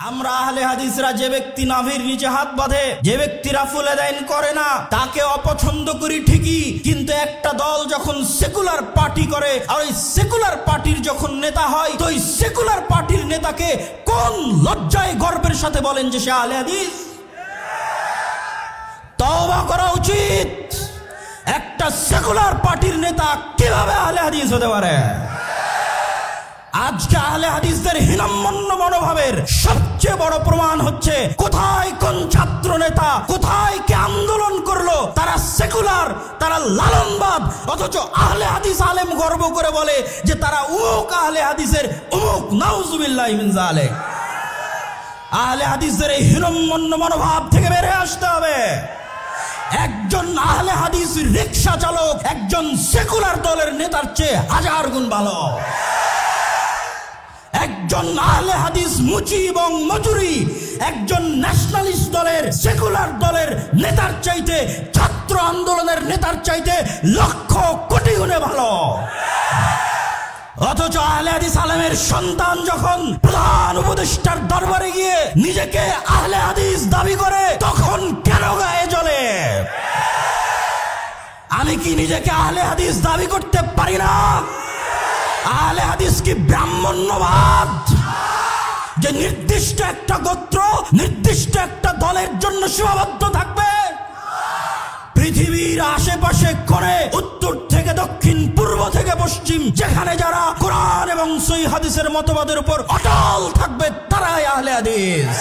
আমরা আহলে হাদিসরা যে ব্যক্তি নাভির নিচে হাত বাঁধে, যে ব্যক্তি রাফুল আদাইন করে না, তাকে অপছন্দ করি ঠিকই, কিন্তু একটা দল যখন সেকুলার পার্টি করে আর ওই সেকুলার পার্টির যখন নেতা হয়, তো ওই সেকুলার পার্টির নেতাকে কোন লজ্জায় গর্বের সাথে বলেন যে সে আহলে হাদিস? তওবা করা উচিত। একটা সেকুলার পার্টির নেতা কিভাবে আহলে হাদিস হতে পারে? আজকে আহলে হাদিসদের হীনম্মন্য মনোভাবের সবচেয়ে বড় প্রমাণ হচ্ছে কোথায় কোন ছাত্র নেতা কোথায় কে আন্দোলন করলো, তারা সেকুলার, তারা লালনবাদ, অথচ আহলে হাদিস আলেম গর্ব করে বলে যে তারা উমুক আহলে হাদিসের উমুক। নাউজুবিল্লাহি মিন যালিক। আহলে হাদিসদের এই হীনম্মন্য মনোভাব থেকে বেরিয়ে আসতে হবে। একজন আহলে হাদিস রিকশা চালক একজন সেকুলার দলের নেতার চেয়ে হাজার গুণ ভালো। একজন আহলে হাদিস মুচি এবং মজুরি একজন ন্যাশনালিস্ট দলের সেকুলার দলের নেতার চাইতে, ছাত্র আন্দোলনের নেতার চাইতে লক্ষ কোটি গুণে ভালো। অথচ আহলে হাদিস আলেমের সন্তান যখন প্রধান উপদেষ্টার দরবারে গিয়ে নিজেকে আহলে হাদিস দাবি করে, তখন কেন গায়ে জ্বলে? আমি কি নিজেকে আহলে হাদিস দাবি করতে পারি না? আহলে হাদিস কি ব্রাহ্মণ্যবাদ যে নির্দিষ্ট একটা গোত্র নির্দিষ্ট একটা দলের জন্য সীমাবদ্ধ থাকবে? পৃথিবীর আশেপাশে করে উত্তর থেকে দক্ষিণ, পূর্ব থেকে পশ্চিম, যেখানে যারা কোরআন এবং সহিহ হাদিসের মতবাদের উপর অটল থাকবে তারাই আহলে হাদিস।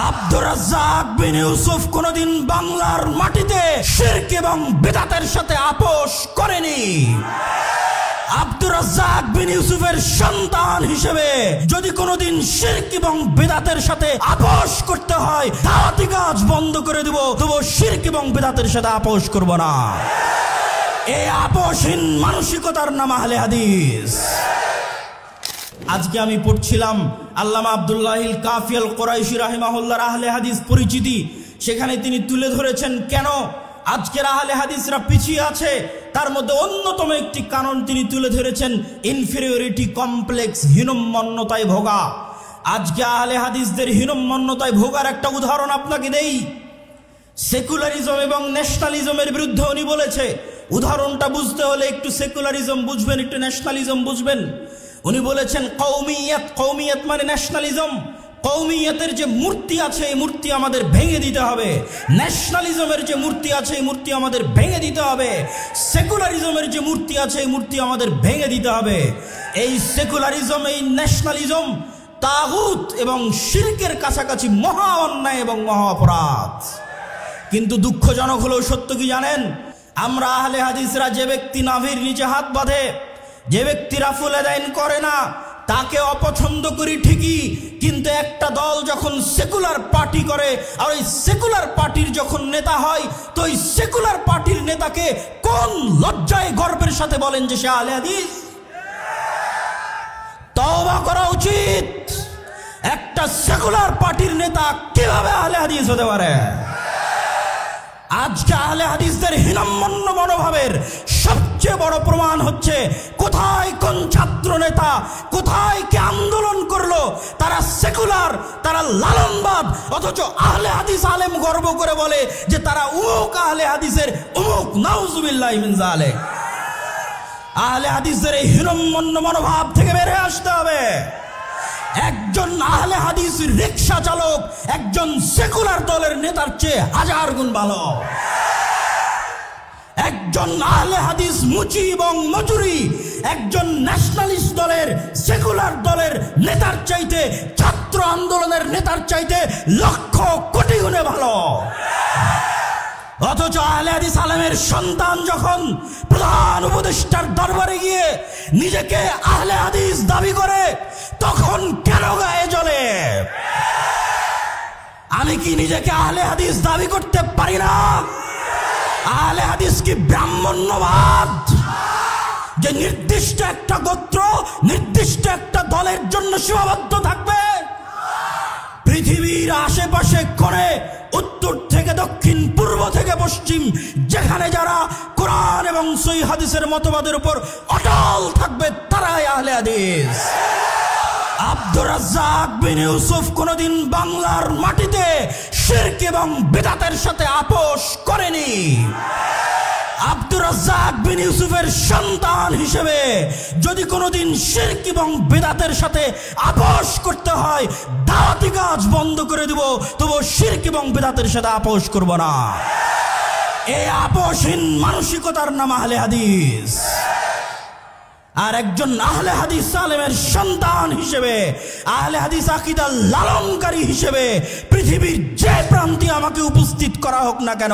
আব্দুর রাজ্জাক বিন ইউসুফ কোনদিন বাংলার মাটিতে শিরক এবং বিদআতের সাথে আপোষ করেনি। আব্দুর রাজ্জাক বিন ইউসুফের সন্তান হিসেবে যদি কোনোদিন শিরক এবং বিদআতের সাথে আপোষ করতে হয়, দাওয়াতি কাজ বন্ধ করে দেব, তবু শিরক এবং বিদআতের সাথে আপোষ করব না। এই আপোষহীন মানসিকতার নাম আহলে হাদিস। আজকে আমি পড়ছিলাম আল্লামা আব্দুল্লাহিল কাফি আল কুরাইশি রাহিমাহুল্লাহর আহলে হাদিস পরিচিতি, সেখানে তিনি তুলে ধরেছেন কেন আজকের আহলে হাদিসরা পিছিয়ে আছে। তার মধ্যে অন্যতম একটি কারণ তিনি তুলে ধরেছেন ইনফেরিয়রিটি কমপ্লেক্স, হীনম্মন্যতায় ভোগা। আজকে আহলে হাদিসদের হীনম্মন্যতায় ভোগার একটা উদাহরণ আপনাকে দেই। সেকুলারিজম এবং ন্যাশনালিজমের বিরুদ্ধে উনি বলেছে, উদাহরণটা বুঝতে হলে একটু সেকুলারিজম বুঝবেন, একটু ন্যাশনালিজম বুঝবেন। উনি বলেছেন কওমিয়াত, কওমিয়াত মানে ন্যাশনালিজম। কওমিয়াতের যে মূর্তি আছে এই মূর্তি আমাদের ভেঙে দিতে হবে। ন্যাশনালিজমের যে মূর্তি আছে এই মূর্তি আমাদের ভেঙে দিতে হবে। সেকুলারিজমের যে মূর্তি আছে এই মূর্তি আমাদের ভেঙে দিতে হবে। এই সেকুলারিজম, এই ন্যাশনালিজম তাগুত এবং শিরকের কাছাকাছি মহা অন্যায় এবং মহা অপরাধ। কিন্তু দুঃখজনক হলেও সত্য কি জানেন, আমরা আহলে হাদিসরা যে ব্যক্তি নাভির নিচে হাত বাঁধে, যে ব্যক্তি রাফুল আদাইন করে না, তাকে অপছন্দ করি ঠিকই, কিন্তু একটা দল যখন সেকুলার পার্টি করে আর ওই সেকুলার পার্টির যখন নেতা হয়, তো ওই সেকুলার পার্টির নেতাকে কোন লজ্জায় গর্বের সাথে বলেন যে সে আহলে হাদিস? তওবা করা উচিত। একটা সেকুলার পার্টির নেতা কিভাবে আহলে হাদিস হতে পারে? আজকে আহলে হাদিসদের হীনম্মন্য মনোভাবের সবচেয়ে বড় প্রমাণ হচ্ছে কোথায় কোন ছাত্র নেতা কোথায় কে আন্দোলন করলো, তারা সেকুলার, তারা লালনবাদ, অথচ আহলে হাদিস আলেম গর্ব করে বলে যে তারা উমুক আহলে হাদিসের উমুক। নাউজুবিল্লাহি মিন যালিক। আহলে হাদিসদের এই হীনম্মন্য মনোভাব থেকে বেরিয়ে আসতে হবে। একজন আহলে হাদিস রিকশা চালক একজন সেকুলার দলের নেতার চেয়ে হাজার গুণ ভালো। একজন আহলে হাদিস মুচি এবং মজুরি একজন ন্যাশনালিস্ট দলের সেকুলার দলের নেতার চাইতে, ছাত্র আন্দোলনের নেতার চাইতে লক্ষ কোটি গুণে ভালো। অথচ আহলে হাদিস আলেমের সন্তান যখন প্রধান উপদেষ্টার দরবারে গিয়ে নিজেকে আহলে হাদিস দাবি করে, তখন কেন গায়ে জ্বলে? আমি কি নিজেকে আহলে হাদিস দাবি করতে পারি না? আহলে হাদিস কি ব্রাহ্মণ্যবাদ যে নির্দিষ্ট একটা গোত্র নির্দিষ্ট একটা দলের জন্য সীমাবদ্ধ থাকবে? পৃথিবীর আশেপাশে করে উত্তর থেকে দক্ষিণ, পূর্ব থেকে পশ্চিম, যেখানে যারা কোরআন এবং সহিহ হাদিসের মতবাদের উপর অটল থাকবে তারাই আহলে হাদিস। আব্দুর রাজ্জাক বিন ইউসুফ কোনদিন বাংলার মাটিতে শিরক এবং বিদআতের সাথে আপোষ করেনি। আব্দুর রাজ্জাক বিন ইউসুফের সন্তান হিসেবে যদি কোনোদিন শিরক এবং বিদআতের সাথে আপোষ করতে হয়, দাওয়াতি কাজ বন্ধ করে দেব, তবু শিরক এবং বিদআতের সাথে আপোষ করব না। এই আপোষহীন মানসিকতার নাম আহলে হাদিস। আর একজন আহলে হাদিস আলেমের সন্তান হিসেবে, আহলে হাদিস আকীদার লালনকারী হিসেবে পৃথিবীর যে প্রান্তে আমাকে উপস্থিত করা হোক না কেন,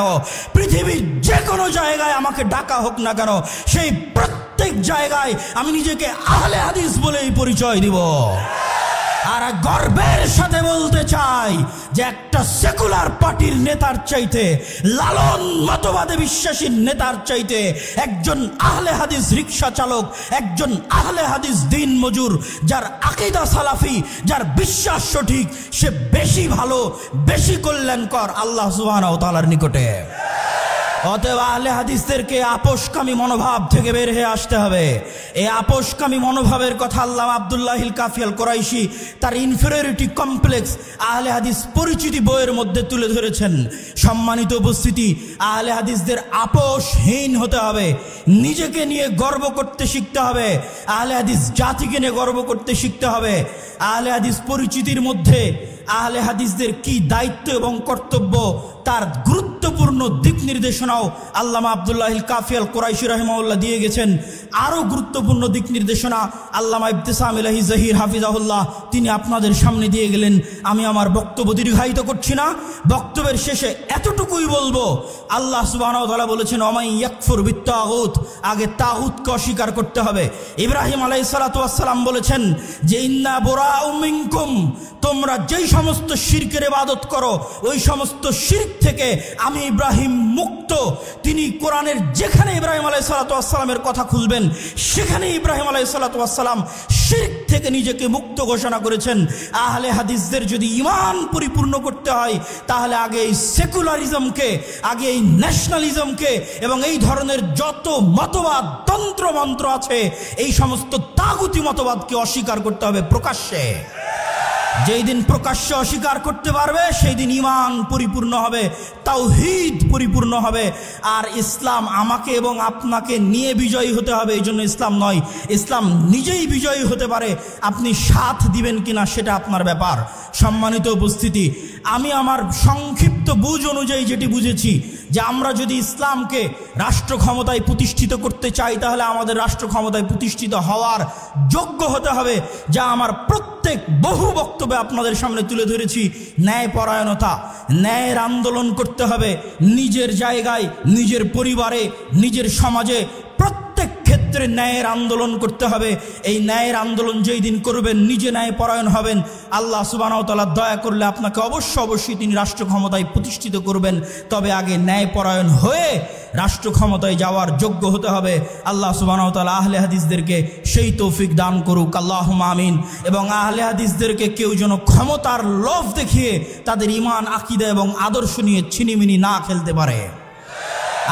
পৃথিবীর যে কোনো জায়গায় আমাকে ডাকা হোক না কেন, সেই প্রত্যেক জায়গায় আমি নিজেকে আহলে হাদিস বলেই পরিচয় দিব। আর গর্বের সাথে বলতে চাই যে একটা সেকুলার পার্টির নেতার চাইতে, লালন মতবাদে বিশ্বাসী নেতার চাইতে একজন আহলে হাদিস রিকশা চালক, একজন আহলে হাদিস দিন মজুর, যার আকীদা সালাফি, যার বিশ্বাস সঠিক, সে বেশি ভালো, বেশি কল্যাণকর আল্লাহ সুবহানাহু ওয়া তাআলার নিকটে। অতএব আহলে হাদিসদেরকে আপোষকামী মনোভাব থেকে বের হয়ে আসতে হবে। এই আপোষকামী মনোভাবের কথা আল্লামা আব্দুল্লাহিল কাফি আল কুরাইশি তার ইনফেরিয়রিটি কমপ্লেক্স আহলে হাদিস পরিচিতি বইয়ের মধ্যে তুলে ধরেছেন। সম্মানিত উপস্থিতি, আহলে হাদিসদের আপোষহীন হতে হবে, নিজেকে নিয়ে গর্ব করতে শিখতে হবে, আহলে হাদিস জাতিকে নিয়ে গর্ব করতে শিখতে হবে। আহলে হাদিস পরিচিতির মধ্যে আহলে হাদিসদের কি দায়িত্ব এবং কর্তব্য তার গুরুত্বপূর্ণ দিক নির্দেশনাও আল্লামা আব্দুল্লাহিল কাফি আল কুরাইশি রাহিমাহুল্লাহ দিয়ে গেছেন। আরও গুরুত্বপূর্ণ দিক নির্দেশনা আল্লামা ইবতিসাম ইলাহি জহির হাফিজাহুল্লাহ তিনি আপনাদের সামনে দিয়ে গেলেন। আমি আমার বক্তব্য দীর্ঘায়িত করছি না, বক্তব্যের শেষে এতটুকুই বলবো, আল্লাহ সুবহানাহু ওয়া তাআলা বলেছেন ওমাই ইয়াকফুর বিত্তাগুত, আগে তাগুতকে অস্বীকার করতে হবে। ইব্রাহিম আলাইহিস সালাতু ওয়াস সালাম বলেছেন যে ইন্না বুরাউ মিনকুম, তোমরা যেই সমস্ত শিরকের ইবাদত করো ওই সমস্ত শিরক থেকে আমি ইব্রাহিম মুক্ত। তিনি কোরআনের যেখানে ইব্রাহিম আলাইহিস সালাতু ওয়াস সালামের কথা খুলবেন সেখানে ইব্রাহিম আলাইহিস সালাতু ওয়াস সালাম শিরক থেকে নিজেকে মুক্ত ঘোষণা করেছেন। আহলে হাদিসদের যদি ঈমান পরিপূর্ণ করতে হয় তাহলে আগে এই সেকুলারিজমকে, আগে এই ন্যাশনালিজমকে এবং এই ধরনের যত মতবাদ তন্ত্র মন্ত্র আছে এই সমস্ত তাগুতি মতবাদকে অস্বীকার করতে হবে প্রকাশ্যে। যেই দিন প্রকাশ্যে অস্বীকার করতে পারবে সেই দিন ঈমান পরিপূর্ণ হবে, তাওহীদ পরিপূর্ণ হবে। আর ইসলাম আমাকে এবং আপনাকে নিয়ে বিজয়ী হতে হবে, এই জন্য ইসলাম নয়, ইসলাম নিজেই বিজয়ী হতে পারে। আপনি সাথ দিবেন কিনা সেটা আপনার ব্যাপার। সম্মানিত উপস্থিতি, আমি আমার সংক্ষিপ্ত বুঝ অনুযায়ী যেটি বুঝেছি যে আমরা যদি ইসলামকে রাষ্ট্র ক্ষমতায় প্রতিষ্ঠিত করতে চাই তাহলে আমাদের রাষ্ট্র ক্ষমতায় প্রতিষ্ঠিত হওয়ার যোগ্য হতে হবে, যা আমার প্রত্যেক বহু বক্তব্যে আপনাদের সামনে তুলে ধরেছি। ন্যায়পরায়ণতা, ন্যায়ের আন্দোলন করতে হবে নিজের জায়গায়, নিজের পরিবারে, নিজের সমাজে, প্রত্যেক ক্ষেত্রে ন্যায়ের আন্দোলন করতে হবে। এই ন্যায়ের আন্দোলন যেই দিন করবেন, নিজে ন্যায়পরায়ণ হবেন, আল্লাহ সুবহানাহু ওয়া তাআলা দয়া করলে আপনাকে অবশ্যই তিনি রাষ্ট্র ক্ষমতায় প্রতিষ্ঠিত করবেন। তবে আগে ন্যায়পরায়ণ হয়ে রাষ্ট্র ক্ষমতায় যাওয়ার যোগ্য হতে হবে। আল্লাহ সুবহানাহু ওয়া তাআলা আহলে হাদিসদেরকে সেই তৌফিক দান করুক, আল্লাহুম্মা আমিন। এবং আহলে হাদিসদেরকে কেউ যেন ক্ষমতার লোভ দেখিয়ে তাদের ঈমান, আকীদা এবং আদর্শ নিয়ে ছিনিমিনি না খেলতে পারে।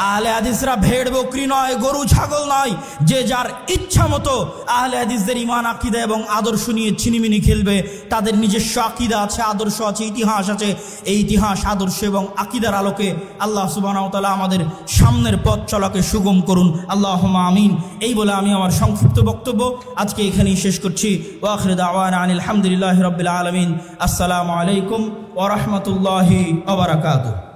আহলে হাদিসরা ভেড় বকরি নয়, গরু ছাগল নয়, যে যার ইচ্ছা মতো আহলে হাদিসদের ঈমান, আকীদা এবং আদর্শ নিয়ে ছিনিমিনি খেলবে। তাদের নিজস্ব আকীদা আছে, আদর্শ আছে, ইতিহাস আছে। এই ইতিহাস, আদর্শ এবং আকীদার আলোকে আল্লাহ সুবহানাহু ওয়া তাআলা আমাদের সামনের পথ চলাকে সুগম করুন, আল্লাহুম্মা আমিন। এই বলে আমি আমার সংক্ষিপ্ত বক্তব্য আজকে এখানেই শেষ করছি। ওয়া আখিরু দাওয়ানা আনিল হামদুলিল্লাহি রাব্বিল আলামিন। আসসালামু আলাইকুম ওয়া রাহমাতুল্লাহি ওয়া বারাকাতুহু।